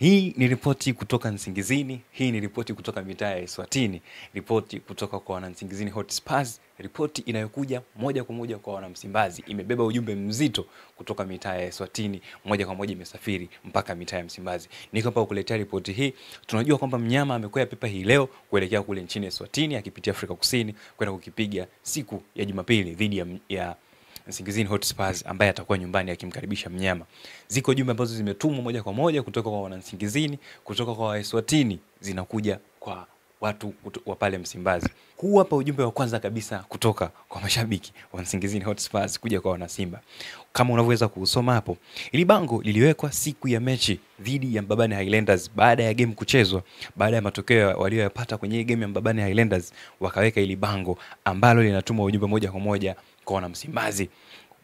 Hii ni ripoti kutoka Nsingizini, hii ni ripoti kutoka mitaa ya Eswatini, ripoti kutoka kwa wana Nsingizini Hotspurs, ripoti inayokuja moja kwa moja kwa wana Msimbazi. Imebeba ujumbe mzito kutoka mitaa ya Eswatini, moja kwa moja imesafiri mpaka mitaa ya Msimbazi. Niko hapa kukuletea ripoti hii. Tunajua kwamba mnyama amekwea pepa hii leo kuelekea kule nchini Eswatini akipitia Afrika Kusini kwenda kukipiga siku ya Jumapili dhidi ya Nsingizini Hotspurs ambaye atakuwa nyumbani akimkaribisha mnyama. Ziko jumbe ambazo zimetumwa moja kwa moja kutoka kwa wana Nsingizini, kutoka kwa Eswatini, zinakuja kwa watu wa pale Msimbazi. Huu hapa ujumbe wa kwanza kabisa kutoka kwa mashabiki wa Nsingizini Hotspurs kuja kwa wana Simba. Kama unavyoweza kusoma hapo, ili bango liliwekwa siku ya mechi dhidi ya Mbabane Highlanders baada ya game kuchezwa, baada ya matokeo waliyopata kwenye game ya Mbabane Highlanders, wakaweka ili bango ambalo linatuma ujumbe moja kwa moja kwa wana Msimbazi.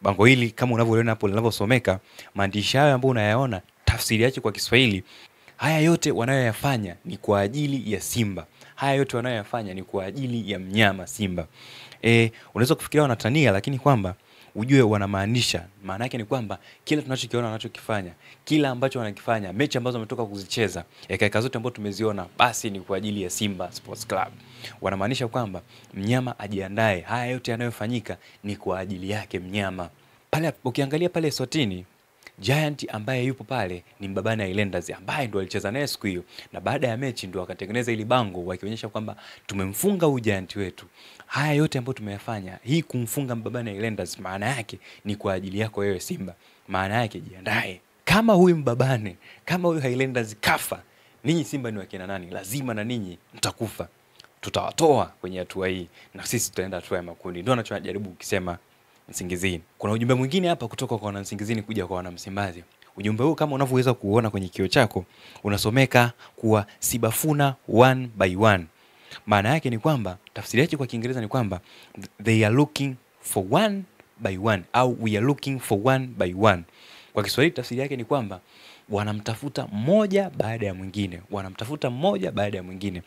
Bango hili kama unavyoona hapo linavyosomeka, maandishi hayo ambayo unayaona tafsiri yake kwa Kiswahili, haya yote wanayoyafanya ni kwa ajili ya Simba. Haya yote wanayoyafanya ni kwa ajili ya mnyama Simba. Unaweza kufikiria wanatania, lakini kwamba ujue wanamaanisha. Maana yake ni kwamba kila tunachokiona wanachokifanya, kila ambacho wanakifanya, mechi ambazo wametoka kuzicheza, dakika zote ambazo tumeziona, basi ni kwa ajili ya Simba Sports Club. Wanamaanisha kwamba mnyama ajiandae. Haya yote yanayofanyika ni kwa ajili yake mnyama. Pale ukiangalia pale Eswatini, Giant ambaye yupo pale ni Mbabane Highlanders ambaye ndo alicheza naye siku hiyo, na baada ya mechi ndo wakatengeneza ili bango wakionyesha kwamba tumemfunga huyu Giant wetu. Haya yote ambayo tumeyafanya, hii kumfunga Mbabane Highlanders, maana yake ni kwa ajili yako wewe Simba. Maana yake jiandae. Kama huyu Mbabane, kama huyu Highlanders kafa, ninyi Simba ni wakina nani? Lazima na ninyi mtakufa. Tutawatoa kwenye hatua hii na sisi tutaenda hatua ya makundi. Ndio anachojaribu kusema Nsingizini. Kuna ujumbe mwingine hapa kutoka kwa wana Nsingizini kuja kwa wana Msimbazi. Ujumbe huu kama unavyoweza kuona kwenye kioo chako unasomeka kuwa Sibafuna 1 by 1. Maana yake ni kwamba, tafsiri yake kwa Kiingereza ni kwamba they are looking for 1 by 1 au we are looking for 1 by 1. Kwa Kiswahili tafsiri yake ni kwamba wanamtafuta mmoja baada ya mwingine, wanamtafuta mmoja baada ya mwingine.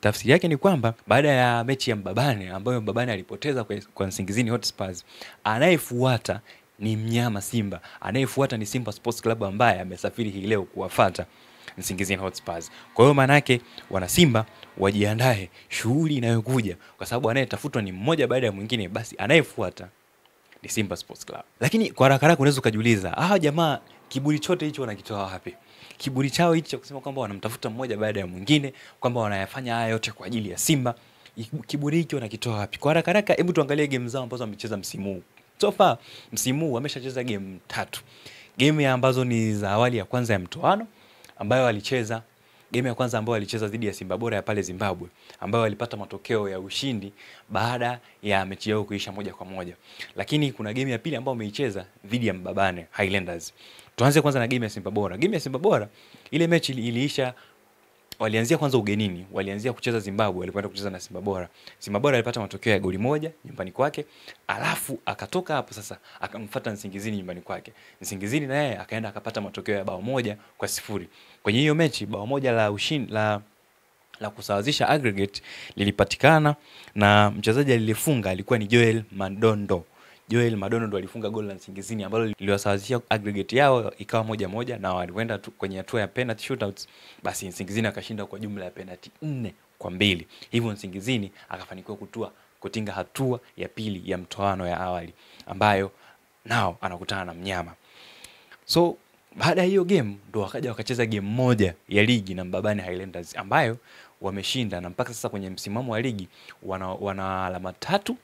Tafsiri yake ni kwamba baada ya mechi ya Mbabane ambayo Mbabane alipoteza kwa Nsingizini Hotspurs, anayefuata ni mnyama Simba, anayefuata ni Simba Sports Club ambaye amesafiri hii leo kuwafuata Nsingizini Hotspurs. Kwa hiyo maana yake wana Simba wajiandae shughuli inayokuja, kwa sababu anayetafutwa ni mmoja baada ya mwingine, basi anayefuata ni Simba Sports Club. Lakini kwa haraka haraka unaweza kujiuliza, jamaa kiburi chote hicho wanakitoa wapi? Kiburi chao hicho kusema kwamba wanamtafuta mmoja baada ya mwingine, kwamba wanayafanya haya yote kwa ajili ya Simba, kiburi hicho wanakitoa wapi? Kwa haraka haraka hebu tuangalie game zao ambazo wamecheza msimu huu. So far msimu huu wameshacheza game 3. Game ambazo ni za awali, ya kwanza ya mtoano ambayo walicheza, game ya kwanza ambayo walicheza dhidi ya Simba Bora ya pale Zimbabwe, ambayo walipata matokeo ya ushindi baada ya mechi yao kuisha moja kwa moja. Lakini kuna game ya pili ambayo wameicheza dhidi ya Mbabane Highlanders. Tuanze kwanza na game ya Simba Bora. Game ya Simba Bora, ile mechi iliisha, walianzia kwanza ugenini, walianzia kucheza Zimbabwe, walikwenda kucheza na Simba Bora. Simba Bora alipata matokeo ya goli moja nyumbani kwake, alafu akatoka hapo sasa akamfuata Nsingizini nyumbani kwake. Nsingizini naye akaenda akapata matokeo ya bao 1-0. Kwenye hiyo mechi bao moja la ushindi la kusawazisha aggregate lilipatikana, na mchezaji aliyefunga alikuwa ni Joel Madondo. Joel Madondo ndo alifunga goli la Nsingizini ambalo liliwasawazishia aggregate yao ikawa 1-1, na walikwenda kwenye hatua ya penalty shootouts. Basi Nsingizini akashinda kwa jumla ya penalty 4-2. Hivyo Nsingizini akafanikiwa kutinga hatua ya pili ya mtoano ya awali, ambayo nao anakutana na mnyama. So baada ya hiyo game ndo wakaja wakacheza game moja ya ligi na Mbabane Highlanders ambayo wameshinda, na mpaka sasa kwenye msimamo wa ligi wana alama 3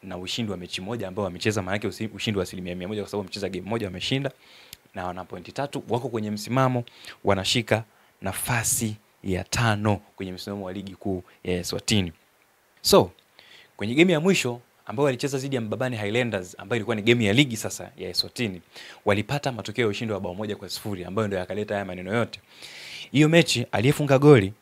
na ushindi wa mechi moja ambao wamecheza. Maana yake ushindi wa 100% kwa sababu wamecheza game moja wameshinda, na wana pointi 3, wako kwenye msimamo, wanashika nafasi ya 5 kwenye msimamo wa ligi kuu ya Eswatini. So kwenye game ya mwisho ambao walicheza dhidi ya Mbabane Highlanders ambayo ilikuwa ni game ya ligi sasa ya Eswatini, walipata matokeo ya ushindi wa bao 1-0 ambayo ndio yakaleta haya maneno yote. Hiyo mechi aliyefunga goli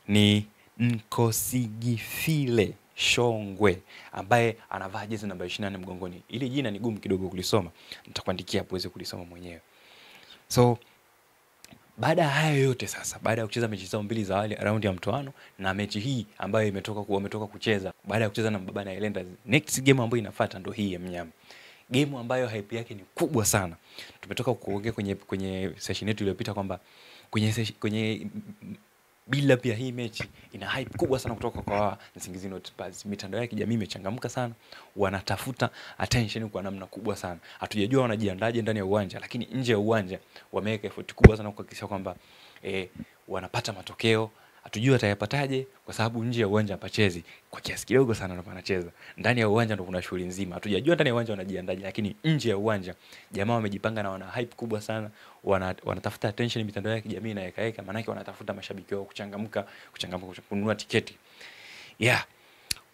ni Nkosigifile Shongwe ambaye anavaa jezi namba 28 mgongoni. Ile jina ni gumu kidogo kulisoma, nitakuandikia hapo uweze kulisoma mwenyewe. So baada ya hayo yote sasa, baada ya kucheza mechi zao 2 za awali round ya mtoano na mechi hii ambayo wametoka kucheza baada ya kucheza na Mbabane Highlanders, next game ambayo inafuata ndo hii ya mnyama. Game ambayo hype yake ni kubwa sana. Tumetoka kuongea kwenye session yetu iliyopita kwamba kwenye bila pia hii mechi ina hype kubwa sana kutoka kwa Nsingizini Hotspurs. Mitandao ya kijamii imechangamka sana, wanatafuta attention kwa namna kubwa sana. Hatujajua wanajiandaje ndani ya uwanja, lakini nje ya uwanja wameweka effort kubwa sana kuhakikisha kwamba wanapata matokeo. Hatujui atayapataje kwa sababu nje ya uwanja hapachezi. Kwa kiasi kidogo sana ndo panacheza. Ndani ya uwanja ndo kuna shughuli nzima. Hatujajua ndani ya uwanja wanajiandaje, lakini nje ya uwanja jamaa wamejipanga na wana hype kubwa sana. Wanatafuta attention mitandao ya kijamii na yakaeka, maana yake wanatafuta mashabiki wao kuchangamka kununua tiketi.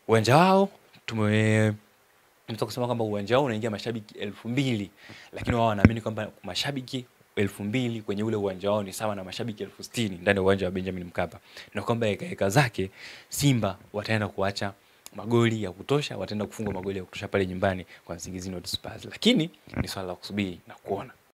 Uwanja wao tunataka kusema kwamba uwanja wao unaingia mashabiki 2000, lakini wao wanaamini kwamba mashabiki 2000 kwenye ule uwanja wao ni sawa na mashabiki 60,000 ndani ya uwanja wa Benjamin Mkapa, na kwamba eka zake Simba wataenda kuacha magoli ya kutosha, wataenda kufunga magoli ya kutosha pale nyumbani kwa Nsingizini Hotspurs, lakini ni swala la kusubiri na kuona.